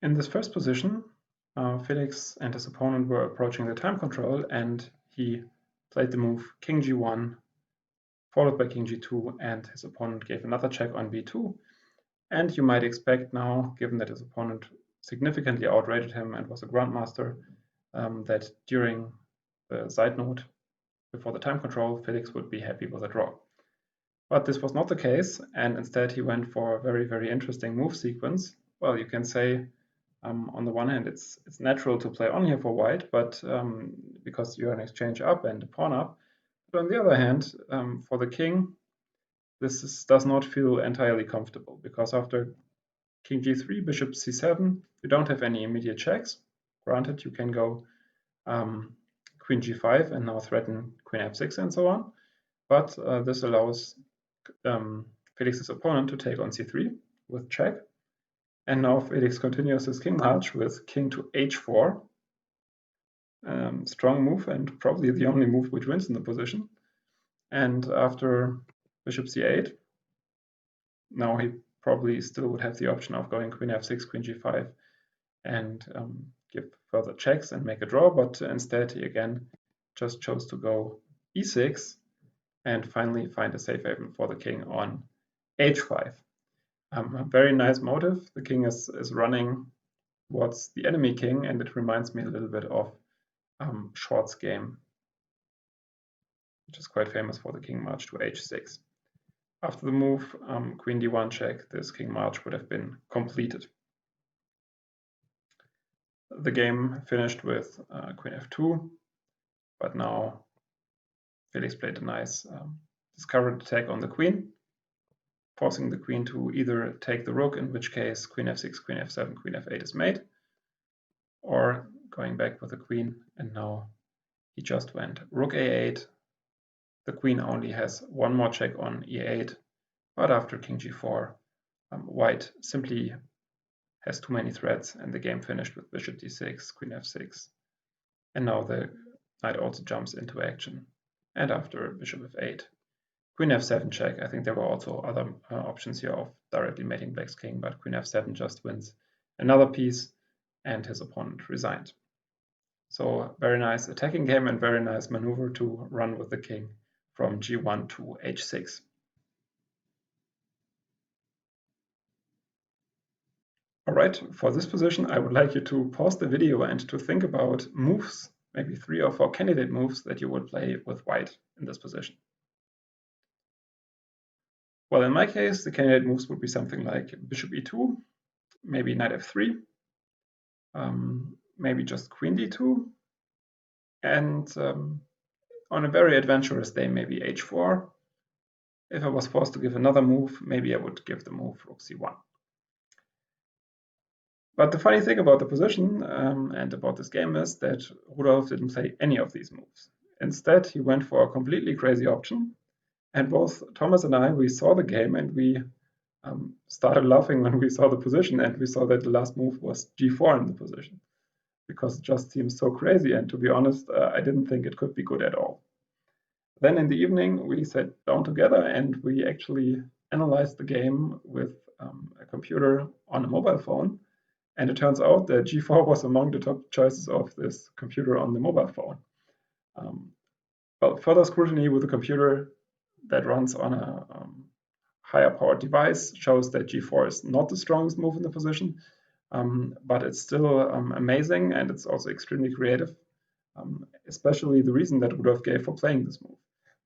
In this first position, Felix and his opponent were approaching the time control, and he played the move King G1, followed by King G2, and his opponent gave another check on B2. And you might expect now, given that his opponent significantly outrated him and was a grandmaster, that during the side note before the time control, Felix would be happy with a draw. But this was not the case, and instead he went for a very, very interesting move sequence. Well, you can say on the one hand, it's natural to play on here for white, but because you're an exchange up and a pawn up. But on the other hand, for the king, does not feel entirely comfortable, because after King G3, Bishop C7, you don't have any immediate checks. Granted, you can go Queen G5 and now threaten Queen F6 and so on, but this allows Felix's opponent to take on C3 with check. And now Felix continues his king march with king to H4. Strong move, and probably the only move which wins in the position. And after Bishop C8, now he probably still would have the option of going Queen F6, Queen G5, and give further checks and make a draw, but instead he again just chose to go E6 and finally find a safe haven for the king on H5. A very nice motive. The king is running towards the enemy king, and it reminds me a little bit of Short's game, which is quite famous for the king march to H6. After the move Queen D1 check, this king march would have been completed. The game finished with Queen F2, but now Felix played a nice discovered attack on the queen, forcing the queen to either take the rook, in which case Queen F6, Queen F7, Queen F8 is made, or going back with the queen, and now he just went Rook A8. The queen only has one more check on E8, but after King G4, white simply has too many threats, and the game finished with Bishop D6, Queen F6, and now the knight also jumps into action. And after Bishop F8, Queen F7 check. I think there were also other options here of directly mating black's king, but Queen F7 just wins another piece, and his opponent resigned. So very nice attacking game and very nice maneuver to run with the king from G1 to H6. All right, for this position, I would like you to pause the video and to think about moves, maybe 3 or 4 candidate moves that you would play with white in this position. Well, in my case, the candidate moves would be something like Bishop E2, maybe Knight F3, maybe just Queen D2, and on a very adventurous day, maybe H4. If I was forced to give another move, maybe I would give the move Rook C1. But the funny thing about the position and about this game is that Rudolf didn't play any of these moves. Instead, he went for a completely crazy option. And both Thomas and I, we saw the game and we started laughing when we saw the position, and we saw that the last move was G4 in the position, because it just seems so crazy. And to be honest, I didn't think it could be good at all. Then in the evening, we sat down together and we actually analyzed the game with a computer on a mobile phone. And it turns out that G4 was among the top choices of this computer on the mobile phone. Well, further scrutiny with a computer that runs on a higher powered device shows that G4 is not the strongest move in the position, but it's still amazing, and it's also extremely creative, especially the reason that Rudolf gave for playing this move.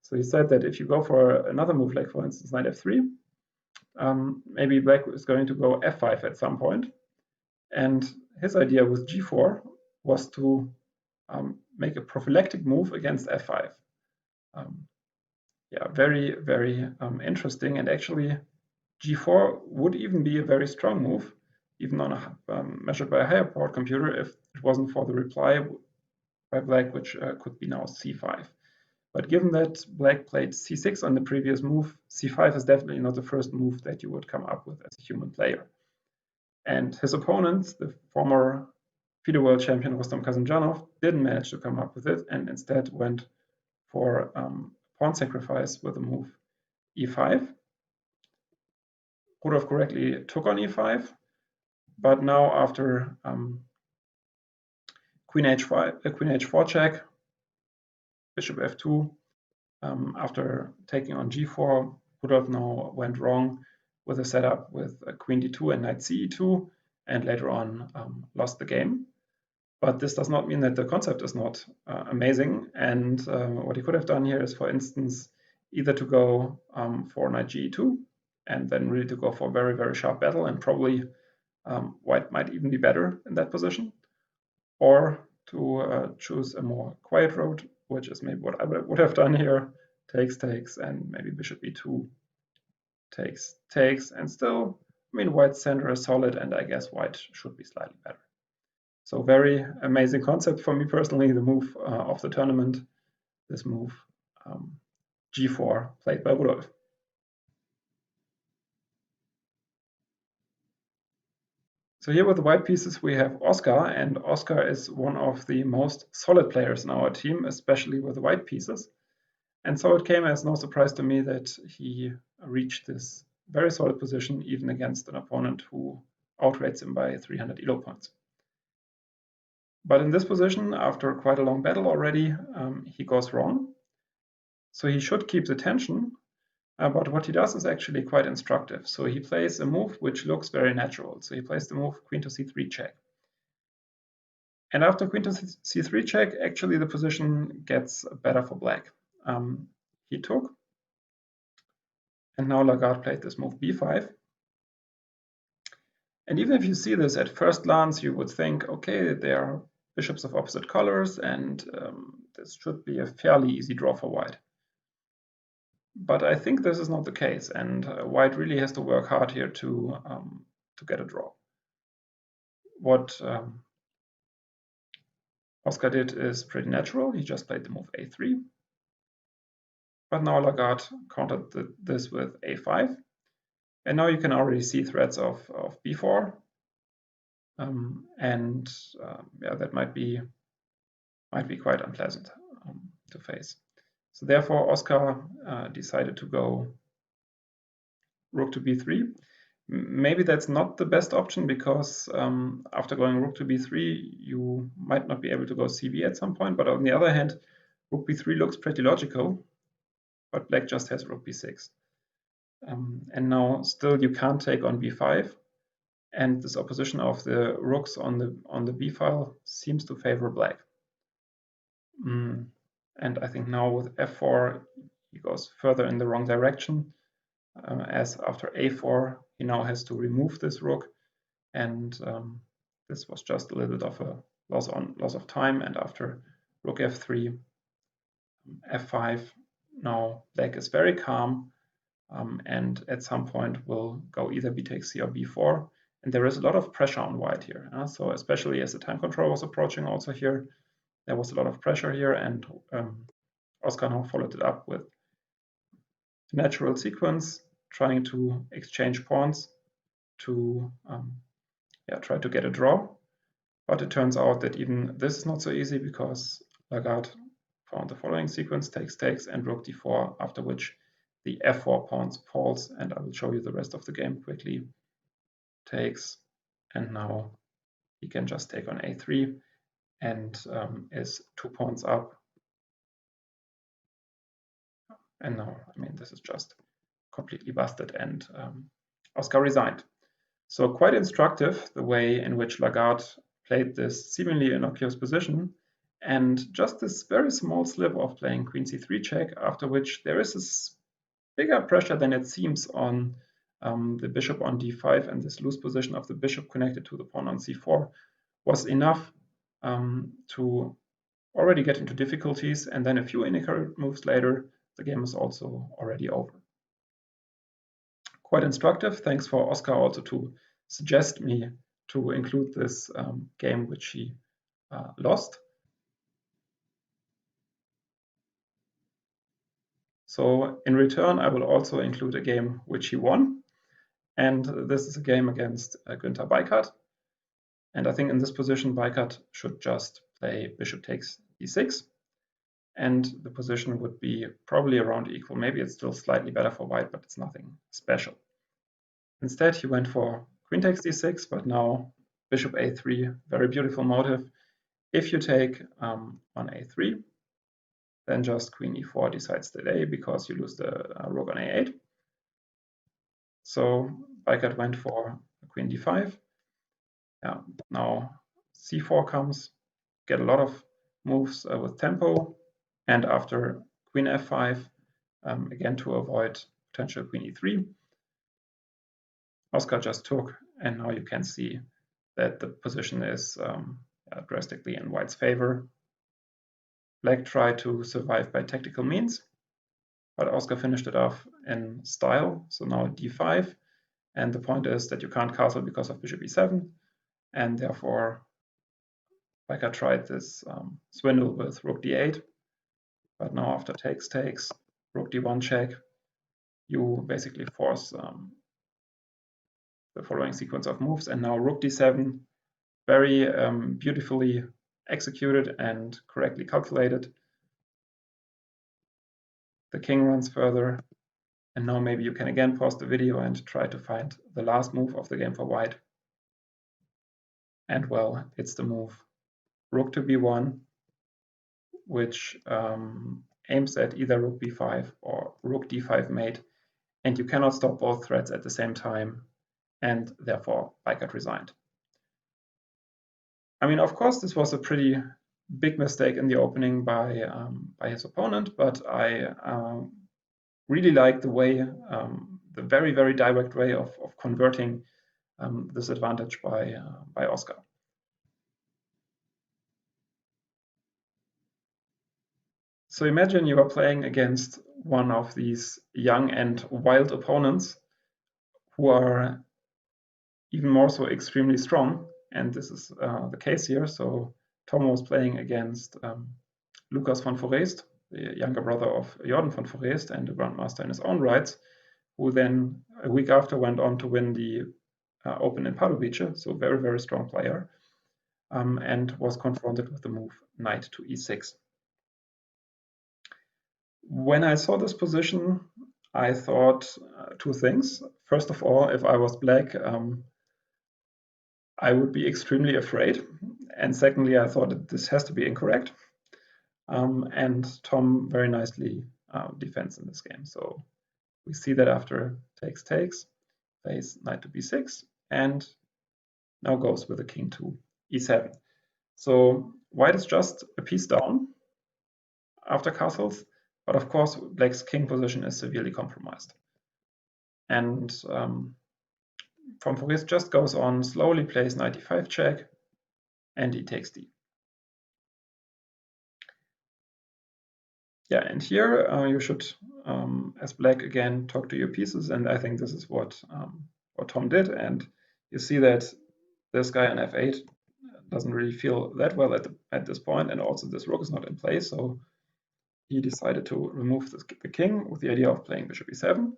So he said that if you go for another move, like for instance Knight F3, maybe black is going to go F5 at some point. And his idea with G4 was to make a prophylactic move against F5. Yeah, very, very interesting. And actually, G4 would even be a very strong move, even on a measured by a higher powered computer, if it wasn't for the reply by black, which could be now C5. But given that black played C6 on the previous move, C5 is definitely not the first move that you would come up with as a human player. And his opponent, the former FIDE world champion Kasimdzhanov, didn't manage to come up with it, and instead went for pawn sacrifice with the move E5. Rudolf correctly took on E5, But now after queen h4 check, bishop f2, after taking on g4, Rudolf now went wrong with a setup with queen d2 and knight ce2, and later on lost the game. But this does not mean that the concept is not amazing. And what he could have done here is, for instance, either to go for knight ge2 and then really to go for a very, very sharp battle, and probably white might even be better in that position, or to choose a more quiet road, which is maybe what I would have done here. Takes, and maybe bishop e2, takes, and still, I mean, white's center is solid, and I guess white should be slightly better. So very amazing concept for me personally, the move of the tournament, this move, g4, played by Rudolf. So here with the white pieces we have Oscar, and Oscar is one of the most solid players in our team, especially with the white pieces. And so it came as no surprise to me that he reached this very solid position even against an opponent who outrates him by 300 elo points. But in this position, after quite a long battle already, he goes wrong. So he should keep the tension, but what he does is actually quite instructive. So he plays a move which looks very natural. So he plays the move queen to c3 check. And after queen to c3 check, actually the position gets better for black. He took, and now Lagarde played this move b5. And even if you see this at first glance, you would think, okay, they are bishops of opposite colors, and this should be a fairly easy draw for white. But I think this is not the case, and white really has to work hard here to get a draw. What Oscar did is pretty natural. He just played the move a3. But now Lagarde countered this with a5. And now you can already see threats of b4. Yeah, that might be quite unpleasant to face. So therefore, Oscar decided to go rook to b3. Maybe that's not the best option, because after going rook to b3, you might not be able to go cb at some point. But on the other hand, rook b3 looks pretty logical, but black just has rook b6. And now still you can't take on b5, and this opposition of the rooks on the b file seems to favor black. And I think now with f4 he goes further in the wrong direction, as after a4 he now has to remove this rook, and this was just a little bit of a loss of time. And after rook f3, f5, now black is very calm, and at some point will go either b takes c or b4, and there is a lot of pressure on white here. So especially as the time control was approaching also here, there was a lot of pressure here, and Oscar now followed it up with a natural sequence, trying to exchange pawns to try to get a draw. But it turns out that even this is not so easy, because Lagarde found the following sequence: takes, and rook d4, after which the f4 pawn falls, and I will show you the rest of the game quickly. Takes, and now he can just take on a3, and is 2 pawns up. And now, I mean, this is just completely busted, and Oscar resigned. So quite instructive the way in which Lagarde played this seemingly innocuous position, and just this very small slip of playing queen c3 check, after which there is this bigger pressure than it seems on the bishop on d5, and this loose position of the bishop connected to the pawn on c4 was enough to already get into difficulties, and then a few inaccurate moves later, the game is also already over. Quite instructive. Thanks for Oscar also to suggest me to include this game which he lost. So in return, I will also include a game which he won, and this is a game against Günther Beikert. And I think in this position, Beikert should just play bishop takes d6, and the position would be probably around equal. Maybe it's still slightly better for white, but it's nothing special. Instead, he went for queen takes d6, but now bishop a3, very beautiful motive. If you take on a3, then just queen e4 decides the day because you lose the rook on a8. So Beikert went for queen d5. Yeah, now c4 comes, get a lot of moves with tempo, and after queen f5, again to avoid potential queen e3, Oskar just took, and now you can see that the position is drastically in white's favor. Black tried to survive by tactical means, but Oskar finished it off in style, so now d5, and the point is that you can't castle because of bishop e7, and therefore Beikert tried this swindle with rook d8, but now after takes, rook d1 check, you basically force the following sequence of moves, and now rook d7, very beautifully executed and correctly calculated. The king runs further, and now maybe you can again pause the video and try to find the last move of the game for white. And well, it's the move rook to b1, which aims at either rook b5 or rook d5 mate, and you cannot stop both threats at the same time, and therefore Beikert resigned. I mean, of course, this was a pretty big mistake in the opening by his opponent, but I really like the way, the very, very direct way of converting this advantage by Oskar. So imagine you are playing against one of these young and wild opponents who are even more so extremely strong, and this is the case here. So Tom was playing against Lukas von Foreest, the younger brother of Jordan von Foreest and a grandmaster in his own rights, who then a week after went on to win the Open in Pardubice, so very, very strong player, and was confronted with the move knight to e6. When I saw this position, I thought two things. First of all, if I was black, I would be extremely afraid. And secondly, I thought that this has to be incorrect. And Tom very nicely defends in this game. So we see that after takes, plays knight to b6, and now goes with the king to e7. So white is just a piece down after castles, but of course black's king position is severely compromised. And von Foreest just goes on, slowly plays knight e5 check, and he takes d. Yeah, and here you should, as black, again talk to your pieces, and I think this is what Tom did. And you see that this guy on f8 doesn't really feel that well at this point, and also this rook is not in place, so he decided to remove the king with the idea of playing bishop e7,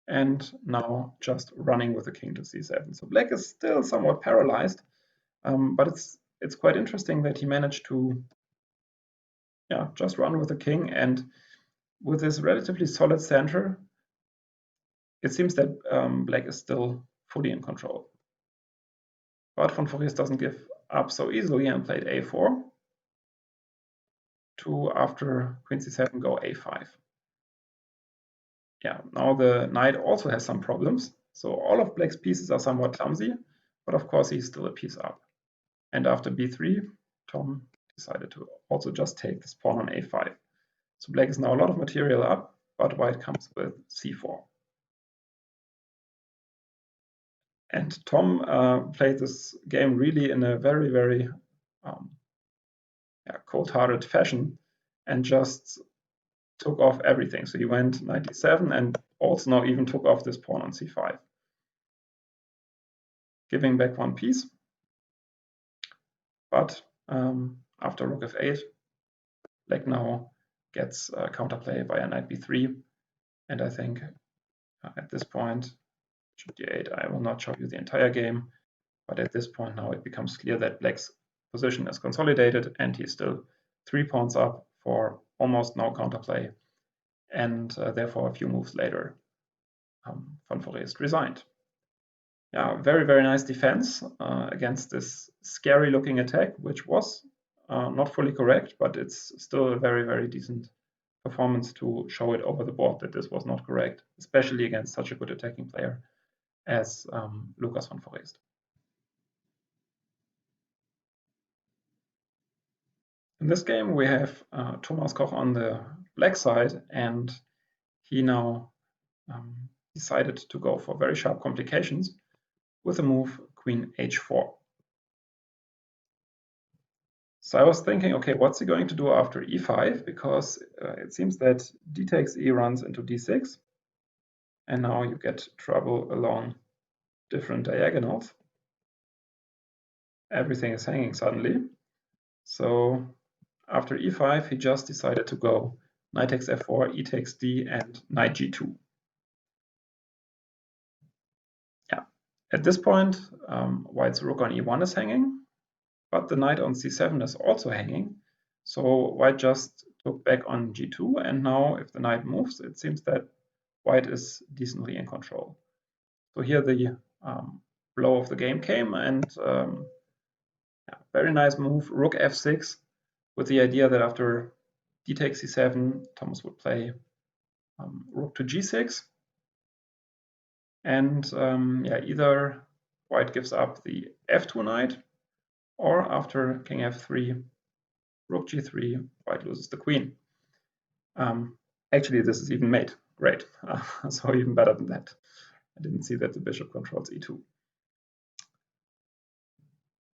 and now just running with the king to c7. So black is still somewhat paralyzed, but it's quite interesting that he managed to just run with the king, and with this relatively solid center, it seems that black is still fully in control. But von Foreest doesn't give up so easily and played a4 to, after queen c7, go a5. Yeah, now the knight also has some problems. So all of black's pieces are somewhat clumsy, but of course he's still a piece up. And after b3, Tom decided to also just take this pawn on a5. So black is now a lot of material up, but white comes with c4. And Tom played this game really in a very, very cold-hearted fashion and just took off everything. So he went knight e7 and also now even took off this pawn on c5, giving back one piece. But after rook f8, black now gets counterplay via knight b3. And I think at this point, bishop d8, I will not show you the entire game, but at this point now it becomes clear that black's position is consolidated and he's still 3 pawns up for almost no counterplay. And therefore, a few moves later, von Foreest resigned. yeah, very, very nice defense against this scary looking attack, which was not fully correct, but it's still a very, very decent performance to show it over the board that this was not correct, especially against such a good attacking player as Lukas von Foreest. In this game, we have Thomas Koch on the black side, and he now decided to go for very sharp complications with the move Queen h4. So I was thinking, okay, what's he going to do after e5? Because it seems that d takes e runs into d6, and now you get trouble along different diagonals. Everything is hanging suddenly. So after e5, he just decided to go knight takes f4, e takes d, and knight g2. Yeah, at this point, white's rook on e1 is hanging, but the knight on c7 is also hanging. So white just took back on g2, and now if the knight moves, it seems that white is decently in control. So here the blow of the game came, and yeah, very nice move, rook f6, with the idea that after d takes c7, Thomas would play rook to g6. And yeah, either white gives up the f2 knight, or after king f3, rook g3, white loses the queen. Actually, this is even mate. Great. So even better than that. I didn't see that the bishop controls e2.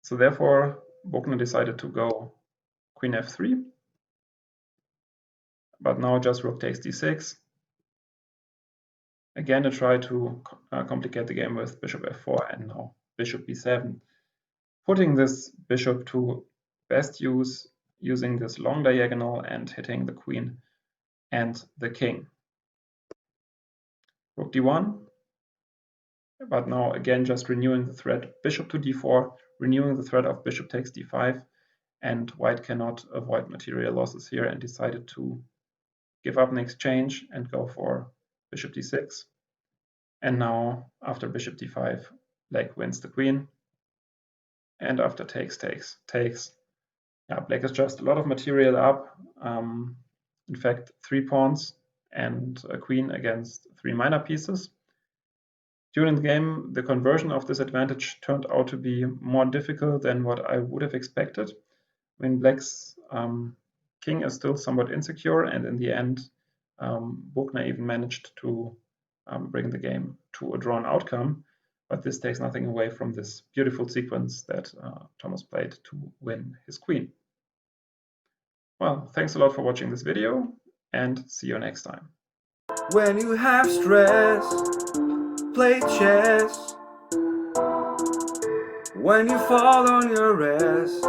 So therefore, Bogner decided to go queen f3. But now just rook takes d6. Again, to try to complicate the game with bishop f4 and now bishop b7. Putting this bishop to best use using this long diagonal and hitting the queen and the king. Rook d1, but now again just renewing the threat bishop to d4, renewing the threat of bishop takes d5, and white cannot avoid material losses here and decided to give up an exchange and go for bishop d6. And now after bishop d5, black wins the queen, and after takes, yeah, black is just a lot of material up. In fact, 3 pawns and a queen against 3 minor pieces. During the game, the conversion of this advantage turned out to be more difficult than what I would have expected. I mean, black's king is still somewhat insecure, and in the end, Bogner even managed to bring the game to a drawn outcome. But this takes nothing away from this beautiful sequence that Thomas played to win his queen. Well, thanks a lot for watching this video, and see you next time. When you have stress, play chess. When you fall on your ass,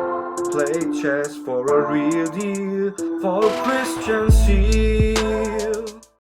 play chess for a real deal, for Christian C.